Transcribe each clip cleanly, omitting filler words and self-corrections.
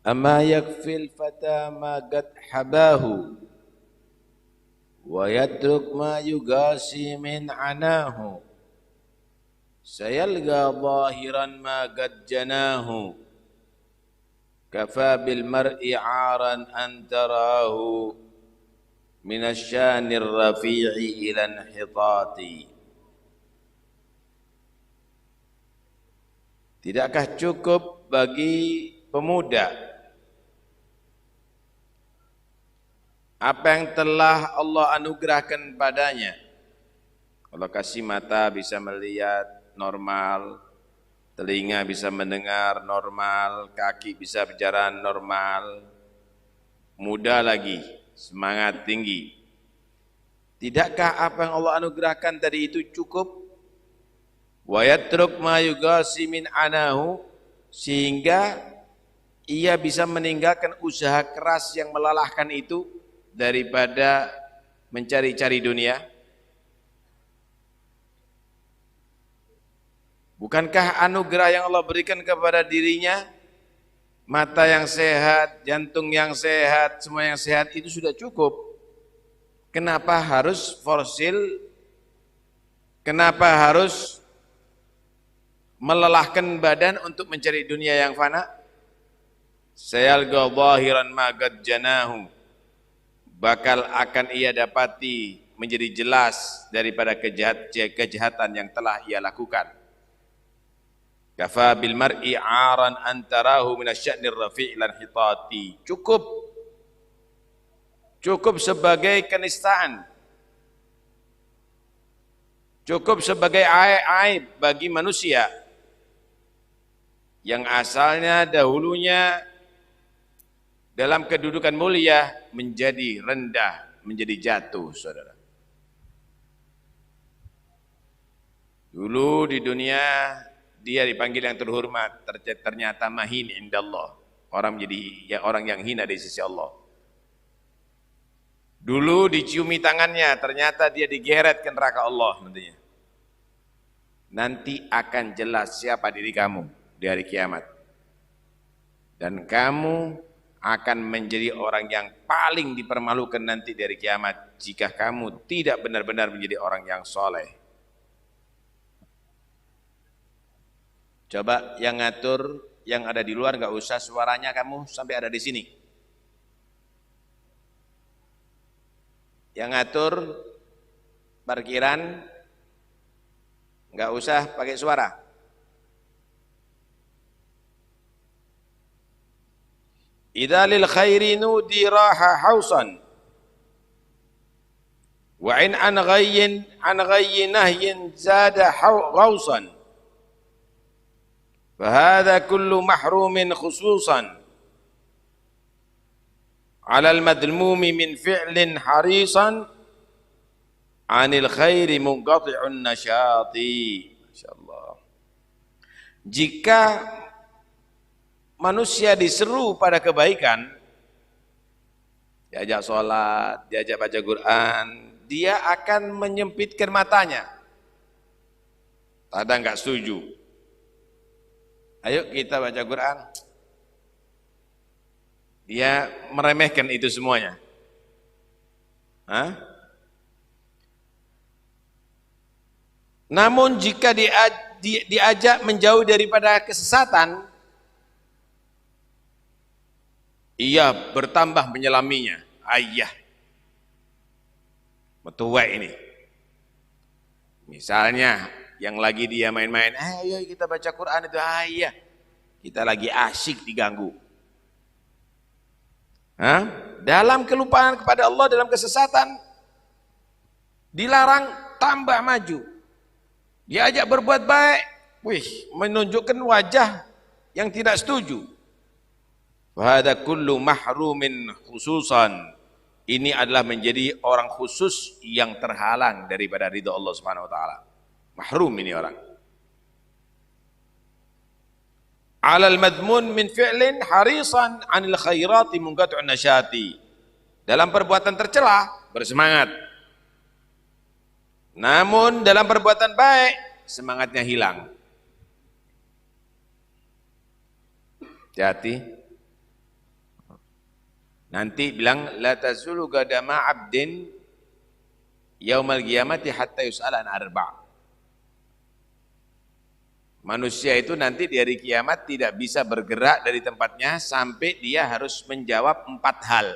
أما يكفي الفتى ما قد حباه ويترك ما يقاسي من عناه سيلقى ظاهرا ما قد جناه كفى بالمرء عارا أن تراه من الشان الرفيع إلى انحطاط. Tidakkah cukup bagi pemuda apa yang telah Allah anugerahkan padanya? Allah kasih mata bisa melihat normal, telinga bisa mendengar normal, kaki bisa berjalan normal, muda lagi, semangat tinggi. Tidakkah apa yang Allah anugerahkan tadi itu cukup? Wa yatruk ma yugasi min anahu, sehingga ia bisa meninggalkan usaha keras yang melelahkan itu daripada mencari-cari dunia. Bukankah anugerah yang Allah berikan kepada dirinya, mata yang sehat, jantung yang sehat, semua yang sehat itu sudah cukup? Kenapa harus forsil? Kenapa harus melelahkan badan untuk mencari dunia yang fana? Sayalqa zahiran ma qad janahu, bakal akan ia dapati menjadi jelas daripada kejahatan yang telah ia lakukan. Kafa bil mar'i aran antarahu min asy-sya'nir rafi' lan hitati. Cukup sebagai kenistaan, cukup sebagai aib bagi manusia yang asalnya dahulunya dalam kedudukan mulia menjadi rendah, menjadi jatuh, saudara. Dulu di dunia dia dipanggil yang terhormat, ternyata mahin indallah, orang menjadi orang yang hina di sisi Allah. Dulu diciumi tangannya, ternyata dia digeret ke neraka Allah nantinya. Nanti akan jelas siapa diri kamu di hari kiamat. Dan kamu akan menjadi orang yang paling dipermalukan nanti di hari kiamat jika kamu tidak benar-benar menjadi orang yang soleh. Coba yang ngatur, yang ada di luar nggak usah suaranya kamu sampai ada di sini. Yang ngatur parkiran nggak usah pakai suara. Idza lil khairi nudi raha hausan wa in an ghayyin nahyin zada ghausan fa hadha kullu mahrumin khususan ala al madlumi min fi'lin harisan anil khairi munqati'un nasyati. Masyaallah. Jika manusia diseru pada kebaikan, diajak sholat, diajak baca Quran, dia akan menyempitkan matanya. Kadang enggak setuju. Ayo kita baca Quran. Dia meremehkan itu semuanya. Hah? Namun jika diajak menjauh daripada kesesatan, ia bertambah menyelaminya. Ayah, metuai ini. Misalnya yang lagi dia main-main, ayo kita baca Quran itu, ayah, kita lagi asyik diganggu. Hah? Dalam kelupaan kepada Allah, dalam kesesatan, dilarang tambah maju. Diajak berbuat baik, menunjukkan wajah yang tidak setuju. Wahada kullu mahrumin khususan. Ini adalah menjadi orang khusus yang terhalang daripada ridha Allah Subhanahu wa taala. Mahrum ini orang. Alal madmun min fi'lin harisan 'anil khairati munqati'un nasyati. Dalam perbuatan tercela bersemangat. Namun dalam perbuatan baik semangatnya hilang. Hati-hati. Nanti bilang la tazulu qadama 'abdin yaumal qiyamati hatta yus'ala an arba'. Manusia itu nanti di hari kiamat tidak bisa bergerak dari tempatnya sampai dia harus menjawab 4 hal.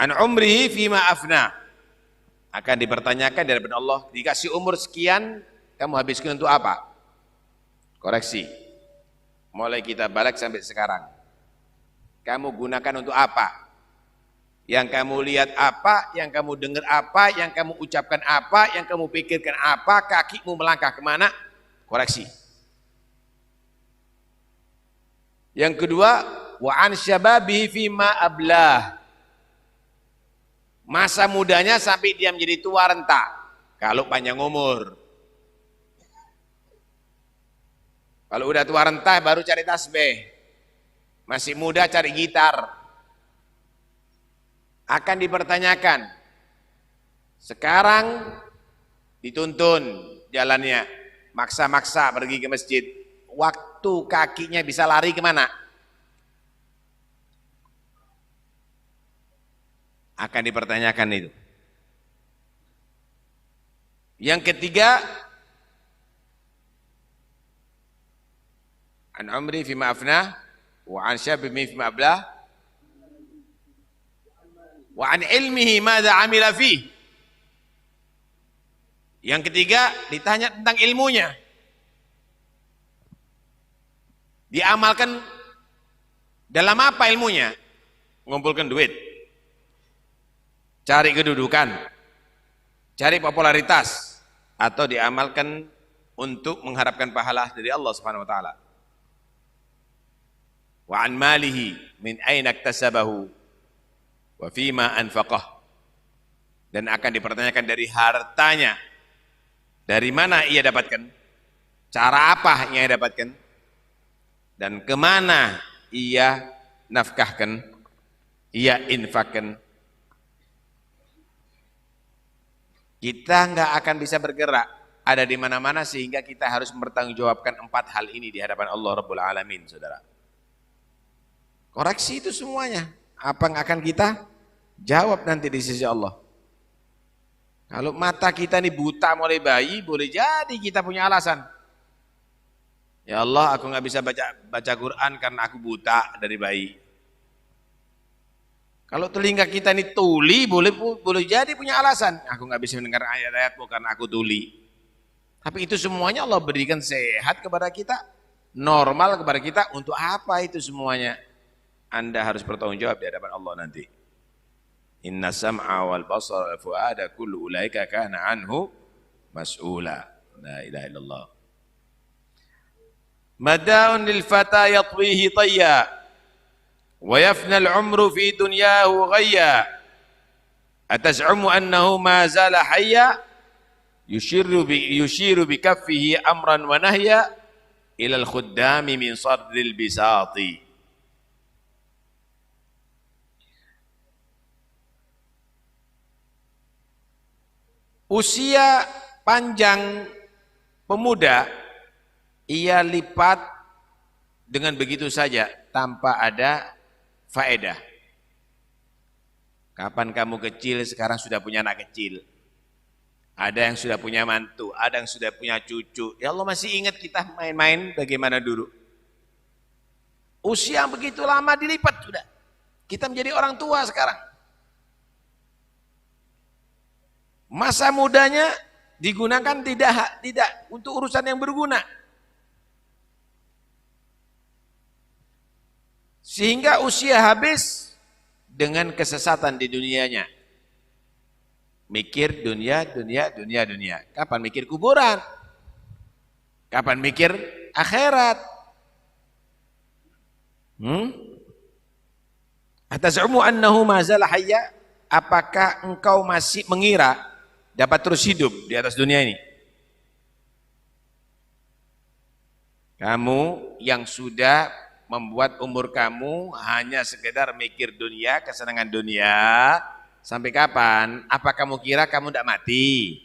An umrihi fima afna. Akan dipertanyakan dari Allah, dikasih umur sekian, kamu habiskan untuk apa? Koreksi. Mulai kita balik sampai sekarang. Kamu gunakan untuk apa? Yang kamu lihat apa, yang kamu dengar apa, yang kamu ucapkan apa, yang kamu pikirkan apa, kakimu melangkah kemana? Koreksi. Yang kedua, wa an syababihi fima ablah. Masa mudanya sampai dia menjadi tua renta, kalau panjang umur. Kalau udah tua renta baru cari tasbih. Masih muda cari gitar. Akan dipertanyakan. Sekarang dituntun jalannya, maksa-maksa pergi ke masjid. Waktu kakinya bisa lari kemana? Akan dipertanyakan itu. Yang ketiga, an umri fima afnah wa an syabihi fima ablah wa an ilmihi madza amila fih. Yang ketiga ditanya tentang ilmunya. Diamalkan dalam apa ilmunya? Ngumpulkan duit, cari kedudukan, cari popularitas, atau diamalkan untuk mengharapkan pahala dari Allah Subhanahu wa taala. Wa an malihi min aina iktasabahu wa fima anfaqah. Dan akan dipertanyakan dari hartanya, dari mana ia dapatkan, cara apa yang ia dapatkan, dan kemana ia nafkahkan, ia infakkan. Kita nggak akan bisa bergerak, ada di mana-mana, sehingga kita harus mempertanggungjawabkan 4 hal ini di hadapan Allah Rabbul Alamin, saudara. Koreksi itu semuanya. Apa yang akan kita jawab nanti di sisi Allah. Kalau mata kita ini buta mulai bayi, boleh jadi kita punya alasan. Ya Allah, aku nggak bisa baca Quran karena aku buta dari bayi. Kalau telinga kita ini tuli, boleh jadi punya alasan. Aku nggak bisa mendengar ayat-ayatmu karena aku tuli. Tapi itu semuanya Allah berikan sehat kepada kita, normal kepada kita. Untuk apa itu semuanya? Anda harus bertanggung jawab di hadapan Allah nanti. Inna sam'a wal basara wal fu'ada kullu ulaika kana anhu mas'ula. La ilaha illallah. Mada'un lil fata yatwihi tayya wa yafna al umru fi dunyahu ghayya. Ataz'umu annahu ma zala hayya yushiru bi kaffihi amran wa nahya ila al khuddami min sadril bisati. Usia panjang pemuda ia lipat dengan begitu saja tanpa ada faedah. Kapan kamu kecil, sekarang sudah punya anak kecil. Ada yang sudah punya mantu, ada yang sudah punya cucu. Ya Allah, masih ingat kita main-main bagaimana dulu. Usia yang begitu lama dilipat sudah. Kita menjadi orang tua sekarang. Masa mudanya digunakan tidak untuk urusan yang berguna. Sehingga usia habis dengan kesesatan di dunianya. Mikir dunia. Kapan mikir kuburan? Kapan mikir akhirat? Atazumu annahu ma zala hayya? Apakah engkau masih mengira dapat terus hidup di atas dunia ini? Kamu yang sudah membuat umur kamu hanya sekedar mikir dunia, kesenangan dunia, sampai kapan? Apa kamu kira kamu tidak mati?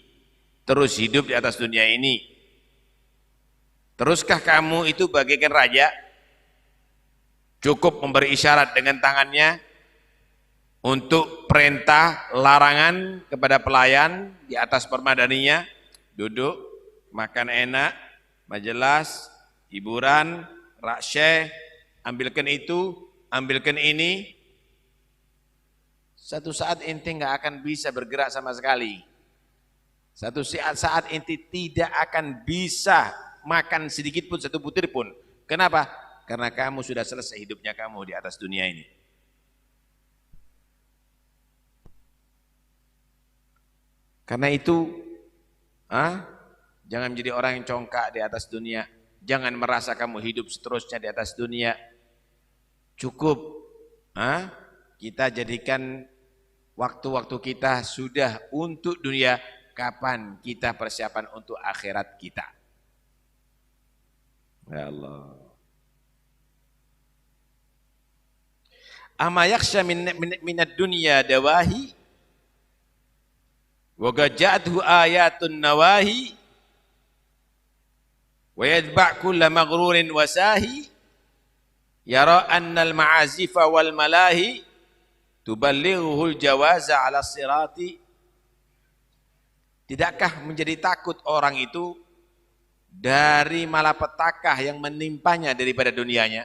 Terus hidup di atas dunia ini? Teruskah kamu itu bagaikan raja? Cukup memberi isyarat dengan tangannya untuk perintah, larangan kepada pelayan di atas permadaninya, duduk, makan enak, majelas, hiburan, rakyat, ambilkan itu, ambilkan ini. Satu saat ente nggak akan bisa bergerak sama sekali. Satu saat ente tidak akan bisa makan sedikit pun, satu butir pun. Kenapa? Karena kamu sudah selesai hidupnya kamu di atas dunia ini. Karena itu, jangan menjadi orang yang congkak di atas dunia. Jangan merasa kamu hidup seterusnya di atas dunia. Cukup, kita jadikan waktu-waktu kita sudah untuk dunia. Kapan kita persiapan untuk akhirat kita? Ya Allah. Ama yakhsha minad dunya dawahi wa gaja'athu ayatun nawahi wa yadba' kulla maghrurin wasahi yara annal ma'azifa wal malahi tuballighuhul jawaza 'ala sirati. Tidakkah menjadi takut orang itu dari malapetaka yang menimpanya daripada dunianya?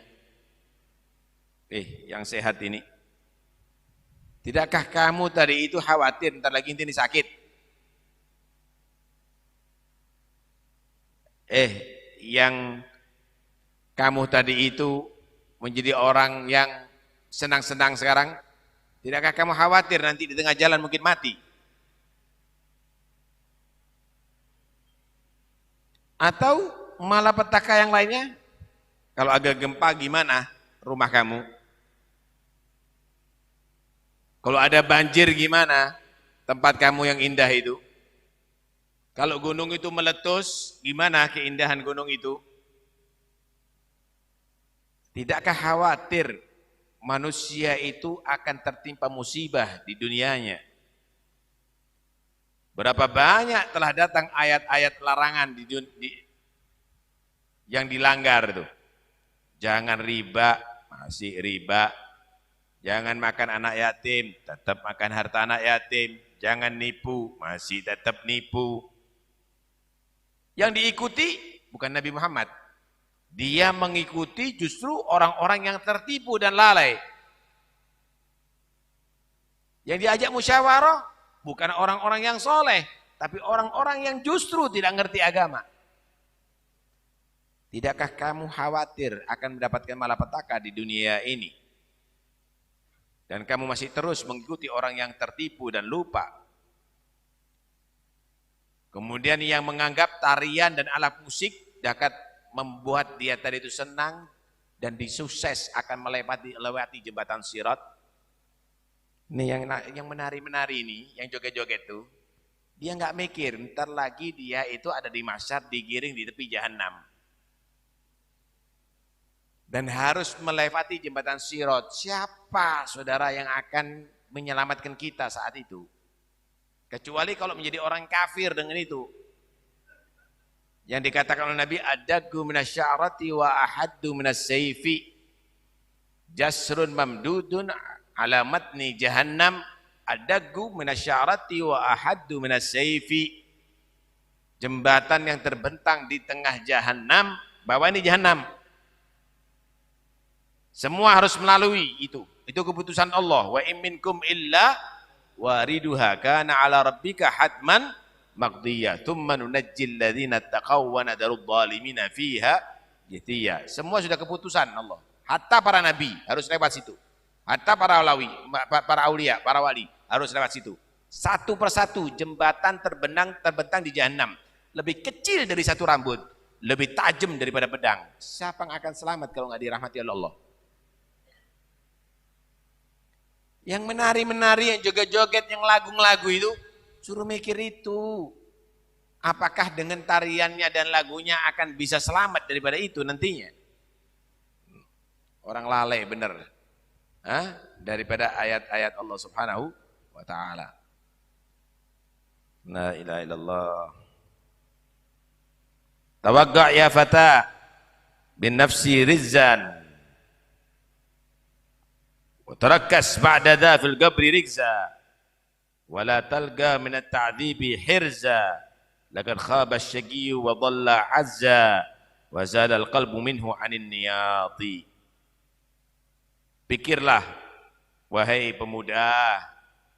Yang sehat ini. Tidakkah kamu tadi itu khawatir ntar lagi ini sakit? Yang kamu tadi itu menjadi orang yang senang-senang sekarang, tidakkah kamu khawatir nanti di tengah jalan mungkin mati? Atau malapetaka yang lainnya? Kalau agak gempa gimana rumah kamu? Kalau ada banjir gimana tempat kamu yang indah itu? Kalau gunung itu meletus, gimana keindahan gunung itu? Tidakkah khawatir manusia itu akan tertimpa musibah di dunianya? Berapa banyak telah datang ayat-ayat larangan yang dilanggar itu. Jangan riba, masih riba. Jangan makan anak yatim, tetap makan harta anak yatim. Jangan nipu, masih tetap nipu. Yang diikuti bukan Nabi Muhammad. Dia mengikuti justru orang-orang yang tertipu dan lalai. Yang diajak musyawarah bukan orang-orang yang soleh, tapi orang-orang yang justru tidak ngerti agama. Tidakkah kamu khawatir akan mendapatkan malapetaka di dunia ini? Dan kamu masih terus mengikuti orang yang tertipu dan lupa. Kemudian yang menganggap tarian dan alat musik dapat membuat dia tadi itu senang dan disukses akan melewati jembatan Sirat. Ini yang menari-menari ini, yang joget-joget tuh, dia nggak mikir, ntar lagi dia itu ada di masyar, digiring di tepi jahanam. Dan harus melewati jembatan Sirat. Siapa saudara yang akan menyelamatkan kita saat itu? Kecuali kalau menjadi orang kafir dengan itu. Yang dikatakan oleh Nabi, adaggu minasya'rati wa ahaddu minasayfi. Jasrun mamdudun ala matni jahannam adaggu minasya'rati wa ahaddu minasayfi. Jembatan yang terbentang di tengah jahannam, bawah ini jahannam. Semua harus melalui itu. Itu keputusan Allah. Wa in minkum illa wariduha kana ala rabbika hatman maqdiyah. Tsumma nunajjil ladzina taqaw wa nadarudz zalimina fiha jithiya. Semua sudah keputusan Allah. Hatta para nabi harus lewat situ. Hatta para aulia, para wali harus lewat situ. Satu persatu jembatan terbentang di jahanam. Lebih kecil dari satu rambut, lebih tajam daripada pedang. Siapa yang akan selamat kalau nggak dirahmati oleh Allah? Yang menari-menari, yang joget-joget, yang lagu-lagu itu, suruh mikir itu. Apakah dengan tariannya dan lagunya akan bisa selamat daripada itu nantinya? Orang lalai benar. Daripada ayat-ayat Allah Subhanahu wa ta'ala. La ilaha illallah. Tawagga' ya fata bin nafsi rizzan wa tarakkas ba'da dha fil qabri rigza wa la talga min at-ta'dhibi hirza laqad khaba asy-syaqiyyu wa dhalla 'azza wa zala al-qalbu minhu 'anil niyati. Pikirlah wahai pemuda,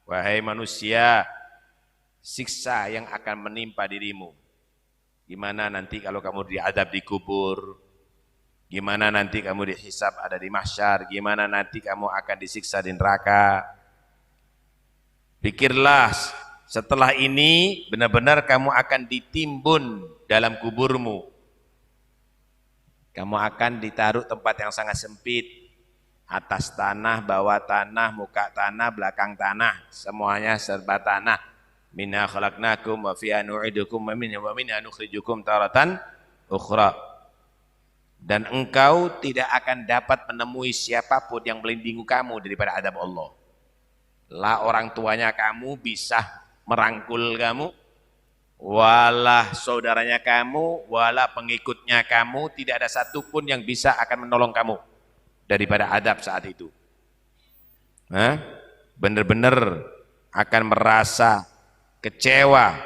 wahai manusia, siksa yang akan menimpa dirimu. Gimana nanti kalau kamu diadab di kubur? Gimana nanti kamu dihisab ada di mahsyar? Gimana nanti kamu akan disiksa di neraka? Pikirlah, setelah ini benar-benar kamu akan ditimbun dalam kuburmu. Kamu akan ditaruh tempat yang sangat sempit. Atas tanah, bawah tanah, muka tanah, belakang tanah. Semuanya serba tanah. Minha khalaqnakum wa fiha nu'idukum wa minha nukhrijukum taratan ukhra. Dan engkau tidak akan dapat menemui siapapun yang melindungi kamu daripada adab Allah. Lah orang tuanya kamu bisa merangkul kamu, walah saudaranya kamu, walah pengikutnya kamu, tidak ada satupun yang bisa akan menolong kamu daripada adab saat itu. Benar-benar akan merasa kecewa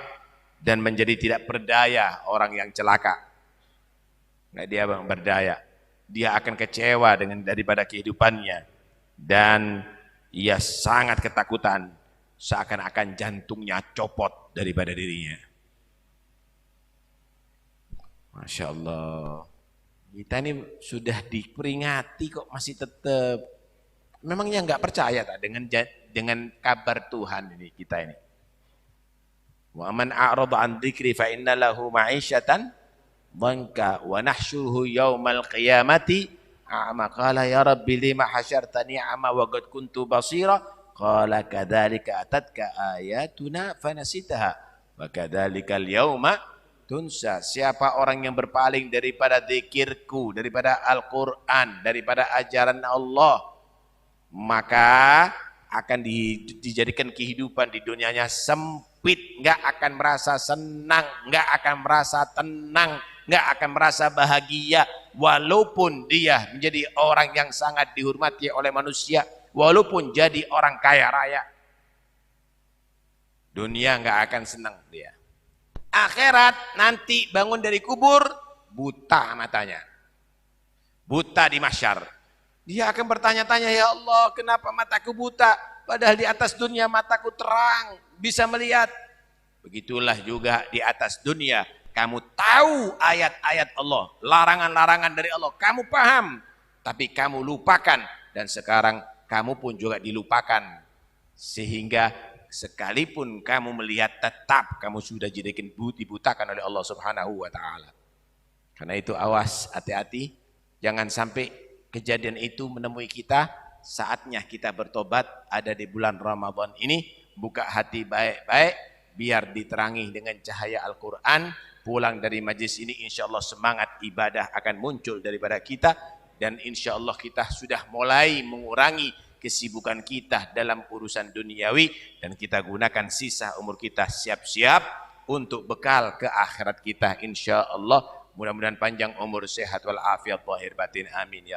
dan menjadi tidak berdaya orang yang celaka. Nah, dia berdaya, dia akan kecewa dengan daripada kehidupannya dan ia sangat ketakutan seakan-akan jantungnya copot daripada dirinya. Masya Allah, kita ini sudah diperingati kok masih tetap. Memangnya nggak percaya tak dengan kabar Tuhan ini kita ini? Wa man a'rada 'an dzikri fa inna lahu ma'isyatan dhanka wa nahsyuruhu yaumal qiyamati a'ma qala ya rabbi lima hasyartani a'ma wa qad kuntu basira qala kadzalika atatka ayatuna fanasitaha wa kadzalikal yauma tunsa. Siapa orang yang berpaling daripada zikirku, daripada Al-Qur'an, daripada ajaran Allah, maka akan dijadikan kehidupan di dunianya sempit, nggak akan merasa senang, nggak akan merasa tenang, nggak akan merasa bahagia, walaupun dia menjadi orang yang sangat dihormati oleh manusia, walaupun jadi orang kaya raya. Dunia nggak akan senang dia. Akhirat nanti bangun dari kubur buta matanya, buta di mahsyar. Dia akan bertanya-tanya, ya Allah, kenapa mataku buta? Padahal di atas dunia mataku terang, bisa melihat. Begitulah juga di atas dunia, kamu tahu ayat-ayat Allah, larangan-larangan dari Allah, kamu paham, tapi kamu lupakan, dan sekarang kamu pun juga dilupakan. Sehingga sekalipun kamu melihat, tetap kamu sudah jadikan dibutakan oleh Allah Subhanahu wa Ta'ala. Karena itu awas, hati-hati, jangan sampai kejadian itu menemui kita. Saatnya kita bertobat, ada di bulan Ramadan ini. Buka hati baik-baik, biar diterangi dengan cahaya Al-Quran. Pulang dari majlis ini, insya Allah semangat ibadah akan muncul daripada kita. Dan insya Allah kita sudah mulai mengurangi kesibukan kita dalam urusan duniawi. Dan kita gunakan sisa umur kita siap-siap untuk bekal ke akhirat kita, insya Allah. Mudah-mudahan panjang umur, sehat walafiat, zahir batin, amin ya.